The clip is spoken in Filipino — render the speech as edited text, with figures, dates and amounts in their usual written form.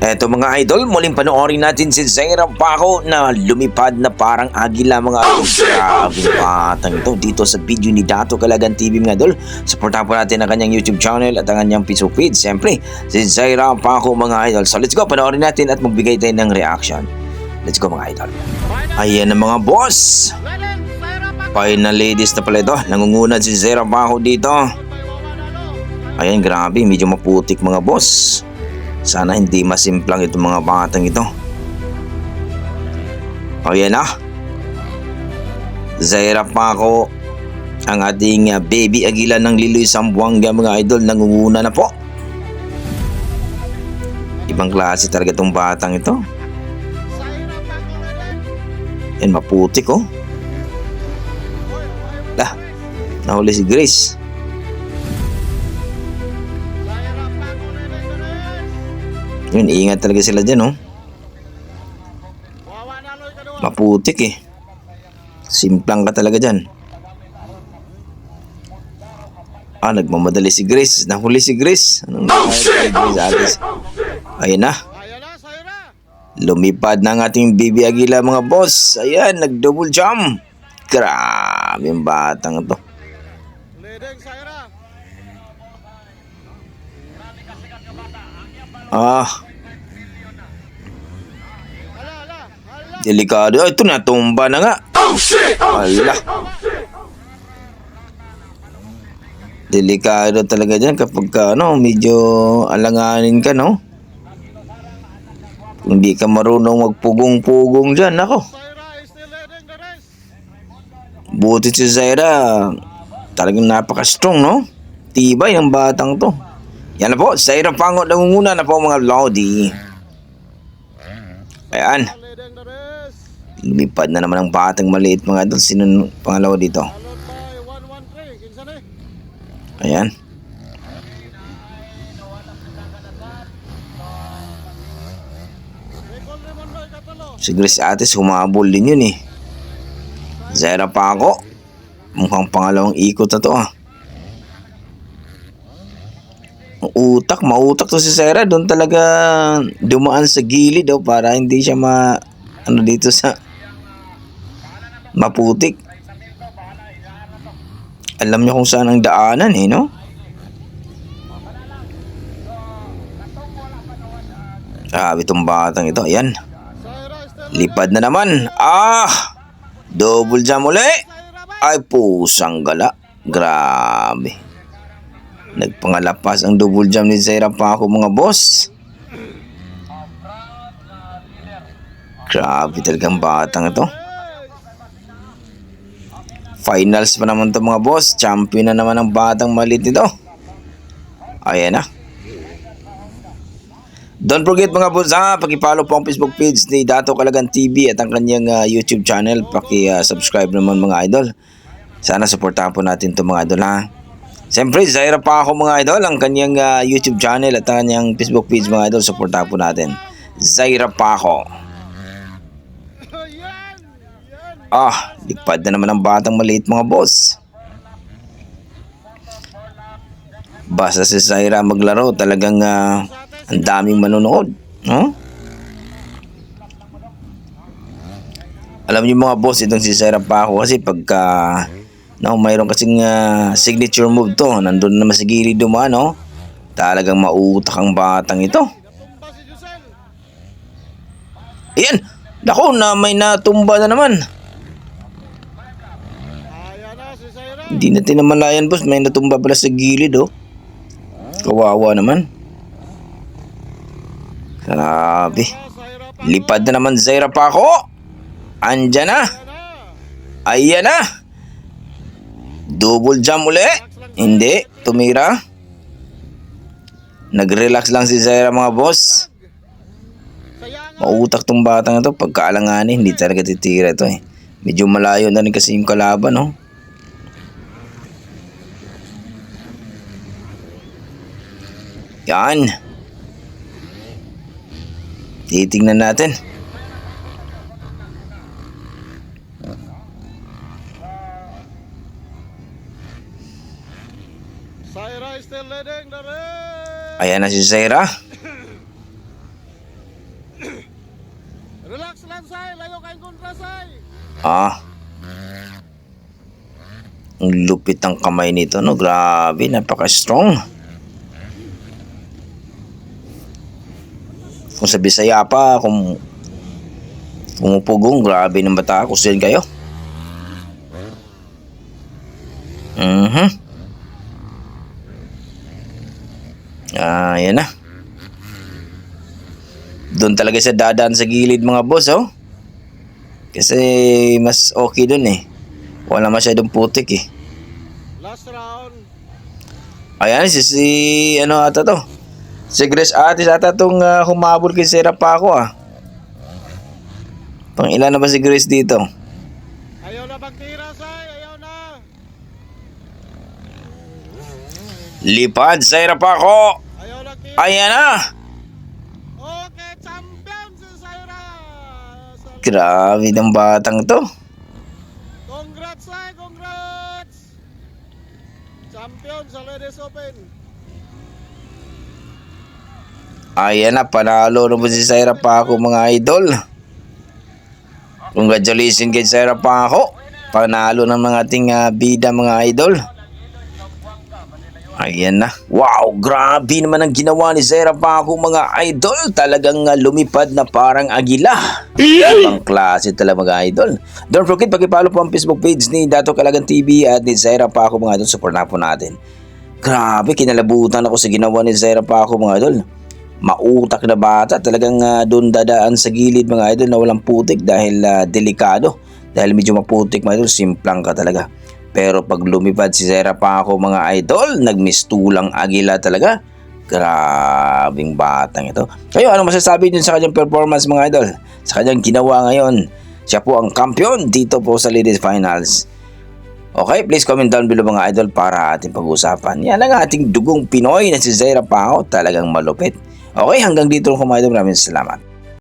Eto mga idol, muling panoorin natin si Zaira Paco na lumipad na parang agila mga idol. Grabe batang ito dito sa video ni Dato Calagan TV mga idol. Supportahan po natin ang kanyang YouTube channel at ang kanyang Facebook page. Siyempre, si Zaira Paco mga idol. So let's go, panoorin natin at magbigay tayo ng reaction. Let's go mga idol. Ayan ang mga boss. Final ladies na pala ito. Nangungunad si Zaira Paco dito. Ayan, grabe, medyo maputik mga boss. Sana hindi masimplang itong mga batang ito. O yan na. Zaira Paco, ang ating baby agila ng Liloy Zamboanga mga idol, nangunguna na po. Ibang klase talaga itong batang ito. Yan, maputik oh. Lah, nahuli si Grace. Yun, ingat talaga sila dyan, oh. Maputik eh. Simplang ka talaga dyan. Nagmamadali si Grace. Nahuli si Grace. Anong Grace? Ayan na. Lumipad na ang ating baby agila mga boss. Ayan, nag-double jump. Grabe yung batang ito. Delikado. Ito natumba na nga. Ala. Delikado talaga dyan kapag medyo alanganin ka, no? Kung hindi ka marunong magpugong-pugong dyan, ako. Buti si Zaira, talagang napaka-strong, no? Tibay ng batang to. Yan na po, Zaira Paco nangunguna na po mga Lodi. Ayan. Lumipad na naman ang batang maliit mga idol. Sino pangalawa dito? Ayan. Si Grace Ates humabol din yun eh. Zaira Paco, mukhang pangalawang ikot na to ah. Mautak to si Zaira. Doon talaga dumaan sa gilid daw para hindi siya dito sa maputik. Alam niya kung saan ang daanan eh, no? Grabe itong batang ito. Ayan. Lipad na naman. Double jump uli. Ay, pusang gala. Grabe. Nagpangalapas ang double jump ni Zaira Paco mga boss. Grabe talagang batang ito. Finals pa naman ito mga boss. Champion na naman ang batang maliit nito. Ayan na. Don't forget mga boss paki-follow po ang Facebook page ni Dato Calagan TV at ang kanyang YouTube channel. Paki-subscribe naman mga idol. Sana supportahan po natin ito mga idol ha. Siyempre, Zaira Paco mga idol, ang kanyang YouTube channel at ang kanyang Facebook page mga idol, supportahan po natin. Zaira Paco. Lipad na naman ang batang maliit mga boss. Basta si Zaira maglaro, talagang ang daming manonood. Alam niyo mga boss, itong si Zaira Paco kasi pagka mayroon kasing signature move to, nandun naman sa gilid dumaan, talagang mautak ang batang ito. Ayan, naku, may natumba na naman. Hindi natin namalayan boss, may natumba pala sa gilid Kawawa naman. Grabe. Lipad na naman Zaira Paco. Andyan na. Ayan na. Double jump uli. Hindi, tumira. Nag-relax lang si Zaira mga boss. Mautak tong batang ito. Pagkaalanganin, hindi talaga titira ito eh. Medyo malayo na rin kasi yung kalaban Yan. Titingnan natin. Ayan na si Zaira. Relax lang, say. Layo kayong kontra, say. Ah, ang lupit ng kamay nito, no? Grabe, napaka-strong. Kung sa Bisaya pa, kung pumupugong, grabe ng bata. Kusin kayo. Yan na. Doon talaga siya dadaan sa gilid mga boss, oh. Kasi mas okay doon eh. Wala masyadong putik eh. Last round. Ayan, ano ata to? Si Grace Atis ata tong humabol kay Sarah Paco ah. Pang ilan na ba si Grace dito? Ayaw na magtira, say. Ayaw na. Lipad, Sarah Paco. Ayaw na tira. Ayan na. Okay, champion si Saira. Grabe ng batang to. Congrats, say. Congrats. Champion sa Ladies Open. Ayan na, panalo na po si Sarah Paco mga idol. Congratulations kay Sarah Paco. Panalo ng mga ating bida mga idol. Ayan na. Wow, grabe naman ang ginawa ni Sarah Paco mga idol. Talagang lumipad na parang agila. Ibang klase talaga mga idol. Don't forget, pakipollow po ang Facebook page ni Dato Calagan TV at ni Sarah Paco mga idol. Support na po natin. Grabe, kinalabutan ako sa ginawa ni Sarah Paco mga idol. Mautak na bata, talagang doon dadaan sa gilid mga idol na walang putik dahil delikado. Dahil medyo maputik mga idol, simplang ka talaga. Pero pag lumipad si Sarah Paco mga idol, nagmistulang agila talaga. Grabing batang ito. Kayo, ano masasabi niyo sa kanyang performance mga idol? Sa kanyang ginawa ngayon, siya po ang kampiyon dito po sa Ladies Finals. Okay, please comment down below mga idol para ating pag-usapan. Yan ang ating dugong Pinoy na si Sarah Paco, talagang malupit. Okay, hanggang dito mga idol, maraming salamat.